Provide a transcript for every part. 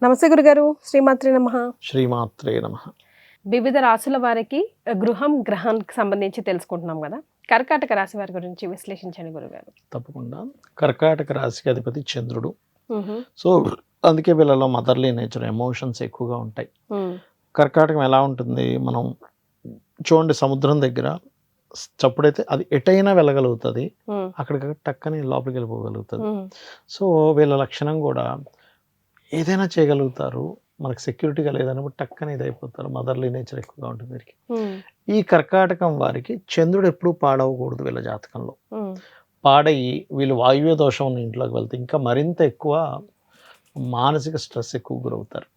నమస్తే గురుగారు. శ్రీమాత్రే నమః. శ్రీమాత్రే నమః. వివిధ రాశుల వారికి గ్రహానికి సంబంధించి తెలుసుకుంటున్నాం కదా. కర్కాటక రాశి వారి గురించి విశ్లేషించండి గురుగారు. తప్పకుండా. కర్కాటక రాశికి అధిపతి చంద్రుడు. సో అందుకే వీళ్ళలో మదర్లీ నేచర్, ఎమోషన్స్ ఎక్కువగా ఉంటాయి. కర్కాటకం ఎలా ఉంటుంది, మనం చూడండి, సముద్రం దగ్గర చప్పుడైతే అది ఎటైనా వెళ్ళగలుగుతుంది, అక్కడికి టక్కని లోపలికి వెళ్ళిపోగలుగుతుంది. సో వీళ్ళ లక్షణం కూడా ఏదైనా చేయగలుగుతారు, మనకు సెక్యూరిటీగా లేదన్నప్పుడు టక్కన ఇదైపోతారు. మదర్లీ నేచర్ ఎక్కువగా ఉంటుంది వీరికి. ఈ కర్కాటకం వారికి చంద్రుడు ఎప్పుడూ పాడవకూడదు. వీళ్ళ జాతకంలో పాడయి వీళ్ళు వాయువ్య దోషం ఉన్న ఇంట్లోకి వెళ్తే ఇంకా మరింత ఎక్కువ మానసిక స్ట్రెస్ ఎక్కువ గురవుతారు.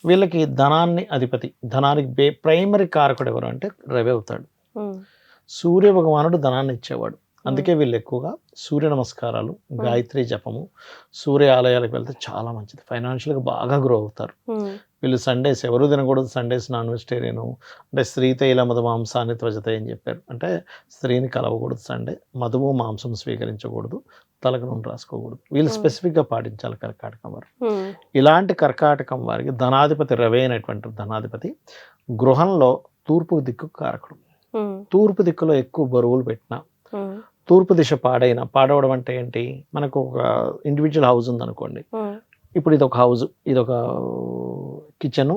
వీళ్ళకి ధనాన్ని అధిపతి, ధనానికి ప్రైమరీ కారకుడు ఎవరు అంటే రవి అవుతాడు. సూర్య భగవానుడు ధనాన్ని ఇచ్చేవాడు. అందుకే వీళ్ళు ఎక్కువగా సూర్య నమస్కారాలు, గాయత్రి జపము, సూర్య ఆలయాలకు వెళ్తే చాలా మంచిది. ఫైనాన్షియల్గా బాగా గ్రో అవుతారు. వీళ్ళు సండేస్ ఎవరు తినకూడదు. సండేస్ నాన్ వెజిటేరియన్, అంటే స్త్రీ తైల మధు మాంసాన్ని త్వజత అని చెప్పారు. అంటే స్త్రీని కలవకూడదు సండే, మధువు మాంసం స్వీకరించకూడదు, తలకు నూనె రాసుకోకూడదు. వీళ్ళు స్పెసిఫిక్గా పాటించాలి కర్కాటకం వారు. ఇలాంటి కర్కాటకం వారికి ధనాధిపతి రవి అయినటువంటి ధనాధిపతి గృహంలో తూర్పు దిక్కు కారకుడు. తూర్పు దిక్కులో ఎక్కువ బరువులు పెట్టినా, తూర్పు దిశ పాడవడం అంటే ఏంటి, మనకు ఒక ఇండివిజువల్ హౌస్ ఉందనుకోండి. ఇప్పుడు ఇదొక హౌస్, ఇదొక కిచెన్,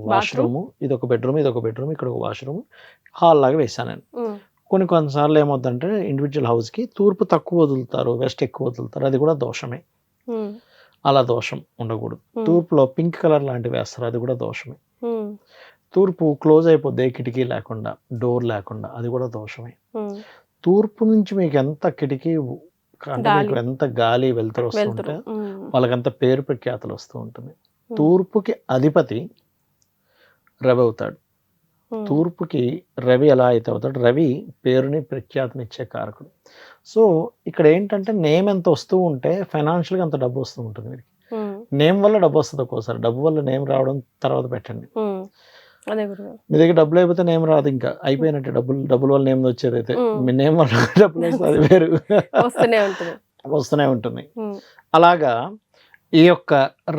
వాష్రూమ్, ఇదొక బెడ్రూమ్, ఇక్కడ ఒక వాష్రూమ్, హాల్ లాగా వేసాను నేను. కొన్నిసార్లు ఏమవుతుందంటే ఇండివిజువల్ హౌస్కి తూర్పు తక్కువ వదులుతారు, వెస్ట్ ఎక్కువ వదులుతారు. అది కూడా దోషమే. అలా దోషం ఉండకూడదు. తూర్పులో పింక్ కలర్ లాంటివి వేస్తారు, అది కూడా దోషమే. తూర్పు క్లోజ్ అయిపోద్ది, కిటికీ లేకుండా, డోర్ లేకుండా, అది కూడా దోషమే. తూర్పు నుంచి మీకు ఎంత కిటికీ అంటే మీకు ఎంత గాలి వెళ్తురు వస్తుంటే వాళ్ళకంత పేరు ప్రఖ్యాతలు వస్తూ ఉంటుంది. తూర్పుకి అధిపతి రవి అవుతాడు. తూర్పుకి రవి ఎలా అయితే అవుతాడు, రవి పేరుని ప్రఖ్యాతనిచ్చే కారకుడు. సో ఇక్కడ ఏంటంటే నేమ్ ఎంత వస్తూ ఉంటే ఫైనాన్షియల్గా అంత డబ్బు వస్తూ ఉంటుంది వీరికి. నేమ్ వల్ల డబ్బు వస్తుంది. ఒక్కోసారి డబ్బు వల్ల నేమ్ రావడం తర్వాత పెట్టండి. మీ దగ్గర డబ్బులు అయిపోతే నేమ్ రాదు, ఇంకా అయిపోయినట్టే. డబ్బుల వల్ల నేమ్ వచ్చేది అయితే మీ నేమ్ వల్ల డబ్బులు వస్తుంది, అది వేరు, వస్తూనే ఉంటుంది. అలాగా ఈ యొక్క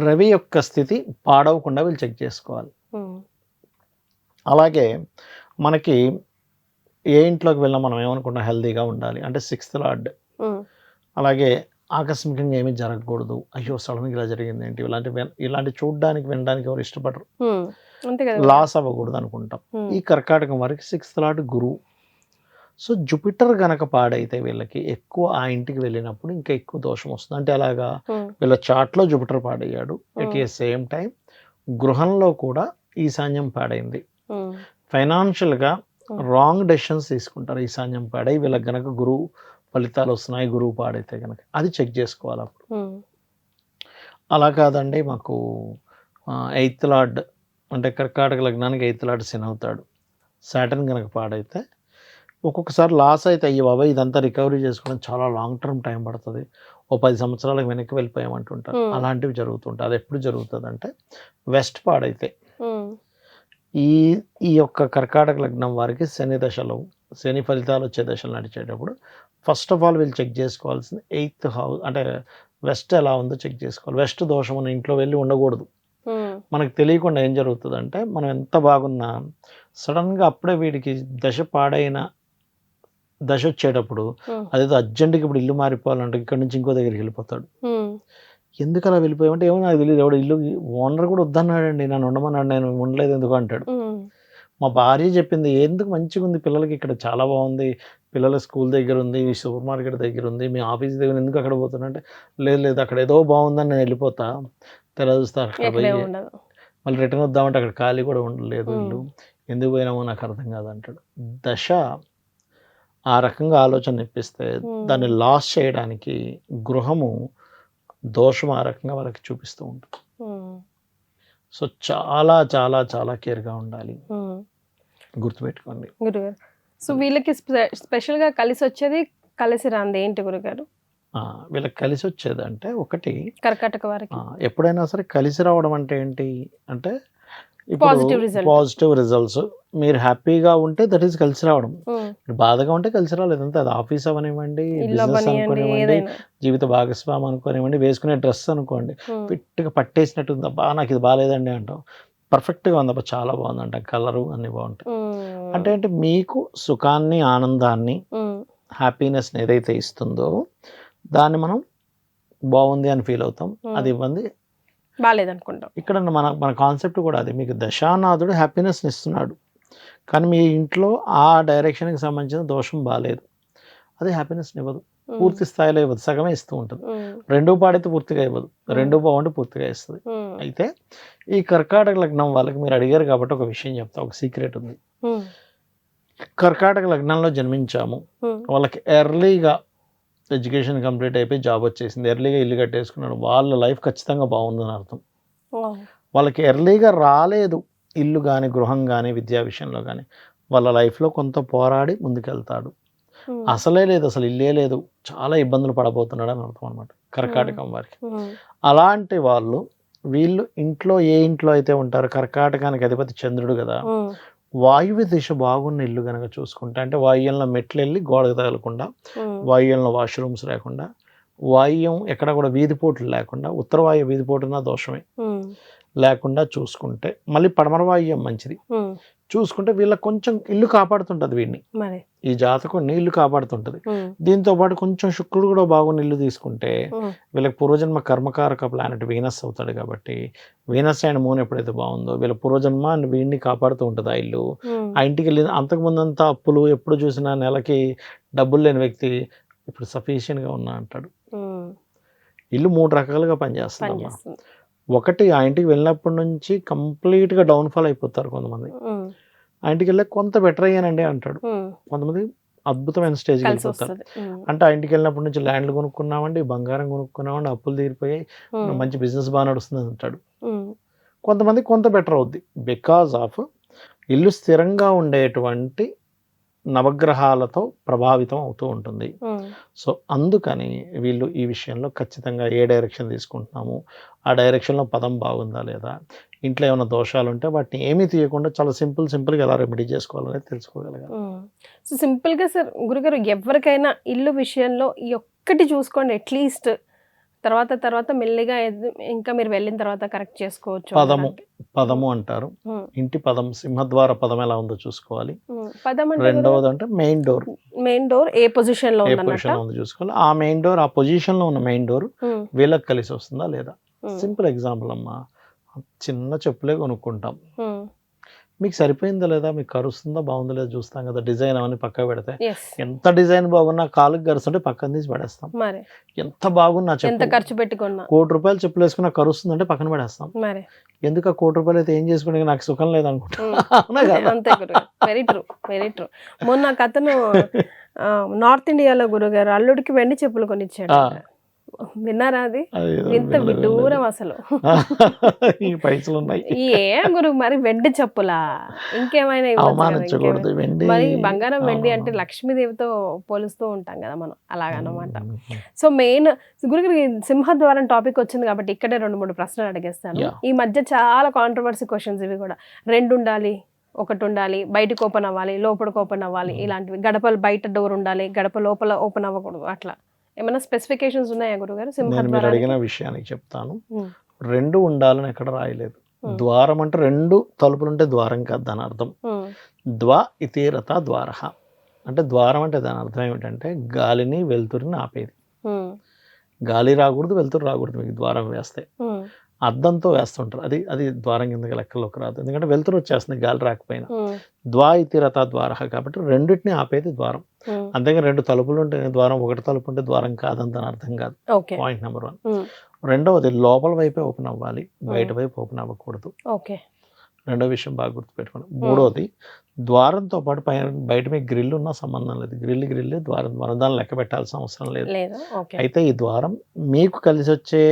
రవి యొక్క స్థితి పాడవకుండా వీళ్ళు చెక్ చేసుకోవాలి. అలాగే మనకి ఏ ఇంట్లోకి వెళ్ళినా మనం ఏమనుకుంటాం, హెల్దీగా ఉండాలి అంటే 6th లార్డ్. అలాగే ఆకస్మికంగా ఏమీ జరగకూడదు, అయ్యో సడన్గా ఇలా జరిగింది ఏంటి, ఇలాంటి చూడడానికి వినడానికి ఎవరు ఇష్టపడరు. లాస్ అవ్వకూడదు అనుకుంటాం. ఈ కర్కాటకం వారికి 6th లార్డ్ గురువు. సో జూపిటర్ గనక పాడైతే వీళ్ళకి ఎక్కువ ఆ ఇంటికి వెళ్ళినప్పుడు ఇంకా ఎక్కువ దోషం వస్తుంది. అంటే అలాగా వీళ్ళ చార్ట్లో జూపిటర్ పాడయ్యాడు, ఎట్ ఏ సేమ్ టైం గృహంలో కూడా ఈశాన్యం పాడైంది. ఫైనాన్షియల్గా రాంగ్ డెసిషన్స్ తీసుకుంటారు. ఈశాన్యం పాడై వీళ్ళకి గనక గురువు ఫలితాలు వస్తున్నాయి, గురువు పాడైతే కనుక అది చెక్ చేసుకోవాలి అప్పుడు. అలా కాదండి, మాకు 8th లార్డ్ అంటే కర్కాటక లగ్నానికి 8th లార్డ్ శని అవుతాడు. సాటర్న్ కనుక పాడైతే ఒక్కొక్కసారి లాస్ అయితే అయ్యి బాబాయ్ ఇదంతా రికవరీ చేసుకోవడం చాలా లాంగ్ టర్మ్ టైం పడుతుంది, ఓ 10 సంవత్సరాలకు వెనక్కి వెళ్ళిపోయామంటుంటారు. అలాంటివి జరుగుతుంటాయి. అది ఎప్పుడు జరుగుతుంది అంటే వెస్ట్ పాడైతే. ఈ యొక్క కర్కాటక లగ్నం వారికి శని దశలో, శని ఫలితాలు వచ్చే దశలు నడిచేటప్పుడు ఫస్ట్ ఆఫ్ ఆల్ వీళ్ళు చెక్ చేసుకోవాల్సింది 8th హౌస్ అంటే వెస్ట్ ఎలా ఉందో చెక్ చేసుకోవాలి. వెస్ట్ దోషం ఉన్న ఇంట్లో వెళ్ళి ఉండకూడదు. మనకు తెలియకుండా ఏం జరుగుతుందంటే మనం ఎంత బాగున్నా సడన్గా అప్పుడే వీడికి దశ పాడైన దశ వచ్చేటప్పుడు అదేదో అర్జెంటుగా ఇప్పుడు ఇల్లు మారిపోవాలంటే ఇక్కడ నుంచి ఇంకో దగ్గరికి వెళ్ళిపోతాడు. ఎందుకు అలా వెళ్ళిపోయామంటే ఏమో నాకు తెలియదు, ఎవడో ఇల్లు ఓనర్ కూడా వద్దన్నాడండి, నన్ను ఉండమన్నాడు, నేను ఉండలేదు ఎందుకు అంటాడు. మా భార్య చెప్పింది ఎందుకు మంచిగా ఉంది, పిల్లలకి ఇక్కడ చాలా బాగుంది, పిల్లల స్కూల్ దగ్గర ఉంది, సూపర్ మార్కెట్ దగ్గర ఉంది, మీ ఆఫీస్ దగ్గర ఎందుకు అక్కడ పోతున్నా, లేదు అక్కడ ఏదో బాగుందని నేను వెళ్ళిపోతా, చూస్తా అక్కడ పోయి మళ్ళీ రిటర్న్ వద్దామంటే అక్కడ ఖాళీ కూడా ఉండలేదు, ఇల్లు ఎందుకు పోయినామో నాకు అర్థం కాదంటాడు. దశ ఆ రకంగా ఆలోచన ఇప్పిస్తే దాన్ని లాస్ చేయడానికి గృహము దోషం ఆ రకంగా వాళ్ళకి చూపిస్తూ ఉంటుంది. సో చాలా చాలా చాలా కేర్గా ఉండాలి, గుర్తుపెట్టుకోండి గురుగారు. సో వీళ్ళకి స్పెషల్గా కలిసి వచ్చేది, కలిసి రాంది ఏంటి గురుగారు? వీళ్ళకి కలిసి వచ్చేది అంటే ఒకటి కర్కాటక వారికి ఎప్పుడైనా సరే కలిసి రావడం అంటే ఏంటి అంటే Positive result. Positive results. మీరు హ్యాపీగా ఉంటే దట్ ఈస్ కలిసి రావడం. మీరు బాధగా ఉంటే కలిసి రాలేదు అంతే. అది ఆఫీస్ అవనివ్వండి, బిజినెస్ అనుకోనివ్వండి, జీవిత భాగస్వామి అనుకోనివ్వండి, వేసుకునే డ్రెస్ అనుకోండి, ఫిట్గా పట్టేసినట్టు ఉంది, అబ్బా నాకు ఇది బాగాలేదండి అంటాం, పర్ఫెక్ట్గా ఉందబ్బా చాలా బాగుందంట, కలరు అన్ని బాగుంటాయి. అంటే మీకు సుఖాన్ని, ఆనందాన్ని, హ్యాపీనెస్ని ఏదైతే ఇస్తుందో దాన్ని మనం బాగుంది అని ఫీల్ అవుతాం. అది ఇవ్వండి బాగాలేదనుకుంటాం. ఇక్కడ మన కాన్సెప్ట్ కూడా అది. మీకు దశానాథుడు హ్యాపీనెస్ని ఇస్తున్నాడు, కానీ మీ ఇంట్లో ఆ డైరెక్షన్కి సంబంధించిన దోషం బాగాలేదు, అది హ్యాపీనెస్ని ఇవ్వదు, పూర్తి స్థాయిలో ఇవ్వదు, సగమే ఇస్తూ ఉంటుంది. రెండో పాడైతే పూర్తిగా ఇవ్వదు, రెండో బాగుంటే పూర్తిగా ఇస్తుంది. అయితే ఈ కర్కాటక లగ్నం వాళ్ళకి మీరు అడిగారు కాబట్టి ఒక విషయం చెప్తా, ఒక సీక్రెట్ ఉంది. కర్కాటక లగ్నంలో జన్మించాము, వాళ్ళకి ఎర్లీగా ఎడ్యుకేషన్ కంప్లీట్ అయిపోయి జాబ్ వచ్చేసింది, ఎర్లీగా ఇల్లు కట్టేసుకున్నాడు, వాళ్ళ లైఫ్ ఖచ్చితంగా బాగుందని అర్థం. వాళ్ళకి ఎర్లీగా రాలేదు ఇల్లు కానీ, గృహం కానీ, విద్యా విషయంలో కానీ, వాళ్ళ లైఫ్లో కొంత పోరాడి ముందుకెళ్తాడు. అసలే లేదు, అసలు ఇల్లే లేదు, చాలా ఇబ్బందులు పడబోతున్నాడు అని అర్థం అనమాట కర్కాటకం వారికి. అలాంటి వీళ్ళు ఇంట్లో ఏ ఇంట్లో అయితే ఉంటారో, కర్కాటకానికి అధిపతి చంద్రుడు కదా, వాయువ్య దిశ బాగున్న ఇల్లు కనుక చూసుకుంటే, అంటే వాయువ్యంలో మెట్లు వెళ్ళి గోడకు తగలకుండా, వాయువ్యంలో వాష్రూమ్స్ లేకుండా, వాయువ్యం ఎక్కడ కూడా వీధిపోట్లు లేకుండా, ఉత్తర వాయు వీధిపోటున్న దోషమే లేకుండా చూసుకుంటే, మళ్ళీ పడమర వాయువ్యం మంచిది చూసుకుంటే, వీళ్ళకి కొంచెం ఇల్లు కాపాడుతుంటది వీడిని, ఈ జాతకుడిని ఇల్లు కాపాడుతుంటది. దీంతో పాటు కొంచెం శుక్రుడు కూడా బాగున్న ఇల్లు తీసుకుంటే వీళ్ళకి పూర్వజన్మ కర్మకారక ప్లానెట్ వీనస్ అవుతాడు కాబట్టి, వీనస్ అండ్ మూన్ ఎప్పుడైతే బాగుందో వీళ్ళ పూర్వజన్మ వీడిని కాపాడుతూ ఉంటుంది ఆ ఇల్లు. ఆ ఇంటికి వెళ్ళి అంతకుముందంతా అప్పులు, ఎప్పుడు చూసినా నెలకి డబ్బులు లేని వ్యక్తి ఇప్పుడు సఫిషియెంట్గా ఉన్నా అంటాడు. ఇల్లు 3 రకాలుగా పనిచేస్తుంది. ఒకటి, ఆ ఇంటికి వెళ్ళినప్పటి నుంచి కంప్లీట్గా డౌన్ఫాల్ అయిపోతారు కొంతమంది, ఆ ఇంటికి వెళ్ళి కొంత బెటర్ అయ్యానండి అంటాడు. కొంతమంది అద్భుతమైన స్టేజ్కి వెళ్ళిపోతారు. అంటే ఆ ఇంటికి వెళ్ళినప్పటి నుంచి ల్యాండ్లు కొనుక్కున్నామండి, బంగారం కొనుక్కున్నామండి, అప్పులు తీరిపోయాయి, మంచి బిజినెస్ బాగా నడుస్తుంది అంటాడు. కొంతమంది కొంత బెటర్ అవుద్ది, బికాజ్ ఆఫ్ ఇల్లు స్థిరంగా ఉండేటువంటి నవగ్రహాలతో ప్రభావితం అవుతూ ఉంటుంది. సో అందుకని వీళ్ళు ఈ విషయంలో ఖచ్చితంగా ఏ డైరెక్షన్ తీసుకుంటున్నాము, ఆ డైరెక్షన్లో పదం బాగుందా లేదా, ఇంట్లో ఏమైనా దోషాలు ఉంటే వాటిని ఏమీ తీయకుండా చాలా సింపుల్గా ఎలా రెమెడీ చేసుకోవాలనేది తెలుసుకోగలగాలి. సో సింపుల్గా సార్ గురుగారు, ఎవరికైనా ఇల్లు విషయంలో ఈ ఒక్కటి చూసుకోండి అట్లీస్ట్, తర్వాత మెల్లిగా ఇంకా మీరు వెళ్ళిన తర్వాత కరెక్ట్ చేసుకోవచ్చు. పదము అంటారు, ఇంటి పదం, సింహద్వార పదం ఎలా ఉందో చూసుకోవాలి. రెండవది అంటే మెయిన్ డోర్ ఏ పొజిషన్ లో ఉందో చూసుకోవాలి. ఆ మెయిన్ డోర్, ఆ పొజిషన్ లో ఉన్న మెయిన్ డోర్ వీళ్ళకి కలిసి వస్తుందా లేదా. సింపుల్ ఎగ్జాంపుల్ అమ్మా, చిన్న చెప్పులే కొనుక్కుంటాం, మీకు సరిపోయిందా లేదా, మీకు కరుస్తుందా బాగుందా లేదా చూస్తాం కదా, డిజైన్ అవన్నీ పక్క పెడితే ఎంత డిజైన్ బాగున్నా కాలుకి కరుస్తుంటే పక్కన తీసి పడేస్తాం. ఎంత బాగున్నా చెప్పు, ఖర్చు పెట్టుకున్నా ₹1,00,000 చెప్పులు వేసుకున్నా కరుస్తుందంటే పక్కన పడేస్తాం. ఎందుకు ఆ ₹1,00,000 అయితే ఏం చేసుకునే నాకు సుఖం లేదనుకుంటా. Very true. మొన్న అతను నార్త్ ఇండియాలో గురుగారు అల్లుడికి వెండి చెప్పులు కొనిచ్చాడు, విన్నారా? అది ఇంత విడ్డూరం అసలు. ఈ పైసలు ఉన్నాయి ఏ గురు, మరి వెండి చెప్పులా, ఇంకేమైనా అవమానించకూడదు. మరి బంగారం వెండి అంటే లక్ష్మీదేవితో పోలుస్తూ ఉంటాం కదా మనం, అలాగనమాట. సో మెయిన్ గురుగారు సింహద్వారం టాపిక్ వచ్చింది కాబట్టి ఇక్కడే 2-3 ప్రశ్నలు అడిగేస్తాను. ఈ మధ్య చాలా కాంట్రవర్సీ క్వశ్చన్స్ ఇవి కూడా, 2 ఉండాలి, 1 ఉండాలి, బయటకు ఓపెన్ అవ్వాలి, లోపలికి ఓపెన్ అవ్వాలి, ఇలాంటివి, గడపలు బయట డోర్ ఉండాలి, గడప లోపల ఓపెన్ అవ్వకూడదు, అట్లా ఏమైనా స్పెసిఫికేషన్స్ ఉన్నాయా గురుగారు? మీరు అడిగిన విషయానికి చెప్తాను. 2 ఉండాలని ఎక్కడ రాయలేదు. ద్వారం అంటే 2 తలుపులు ఉంటే ద్వారం కాదు దాని అర్థం. ద్వా ఇతీరత ద్వార అంటే, ద్వారం అంటే దాని అర్థం ఏమిటంటే గాలిని వెలుతురిని ఆపేది. గాలి రాకూడదు, వెలుతురు రాకూడదు మీకు ద్వారం వేస్తే. అద్దంతో వేస్తుంటారు, అది ద్వారం కింద లెక్కలోకి రాదు, ఎందుకంటే వెలుతురు వచ్చేస్తుంది గాలి రాకపోయినా. ద్వా ఇతీరత ద్వార కాబట్టి రెండింటిని ఆపేది ద్వారం. అంతేగా 2 తలుపులు ఉంటే ద్వారం, 1 తలుపు ఉంటే ద్వారం కాదని దాని అర్థం కాదు. Point number 1. రెండవది, లోపల వైపే ఓపెన్ అవ్వాలి, బయట వైపు ఓపెన్ అవ్వకూడదు. రెండో విషయం బాగా గుర్తుపెట్టుకోండి. మూడోది, ద్వారంతో పాటు బయట మీకు గ్రిల్ ఉన్నా సంబంధం లేదు, గ్రిల్లే ద్వారం, దాన్ని లెక్క పెట్టాల్సిన అవసరం లేదు. అయితే ఈ ద్వారం మీకు కలిసి వచ్చే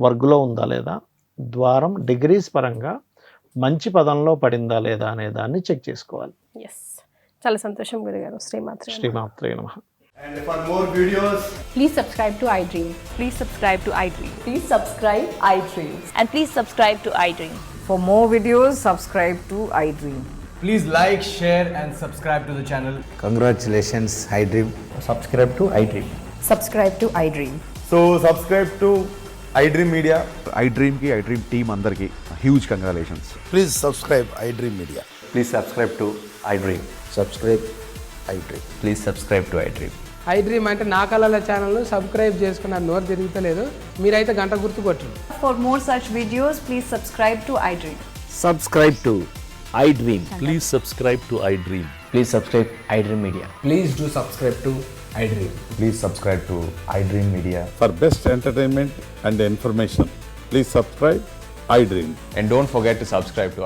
వర్గులో ఉందా లేదా, ద్వారం డిగ్రీస్ పరంగా మంచి పదంలో పడిందా లేదా అనే దాన్ని చెక్ చేసుకోవాలి. చాలా సంతోషం గురుగారు. శ్రీమాత్రే నమః. And for more videos, please subscribe to iDream. Please subscribe to iDream. Please subscribe iDream. And please subscribe to iDream. For more videos, subscribe to iDream. Please like, share, and subscribe to the channel. Congratulations, iDream. Subscribe to iDream. Subscribe to iDream. So subscribe to iDream Media. iDream की iDream team अंदर की huge congratulations. Please subscribe iDream Media. Please subscribe to iDream. Subscribe iDream. Please subscribe to iDream. iDream అంటే నా కళల ఛానల్ను subscribe చేసుకున్న నోరు తిరుగుతలేదు మీరైతే గంట గుర్తు కొట్టండి. For more such videos, please subscribe to iDream. Subscribe to iDream. Please subscribe to iDream. Please subscribe iDream Media. Please do subscribe to iDream. Please subscribe to iDream Media. For best entertainment and information, please subscribe iDream. And don't forget to subscribe to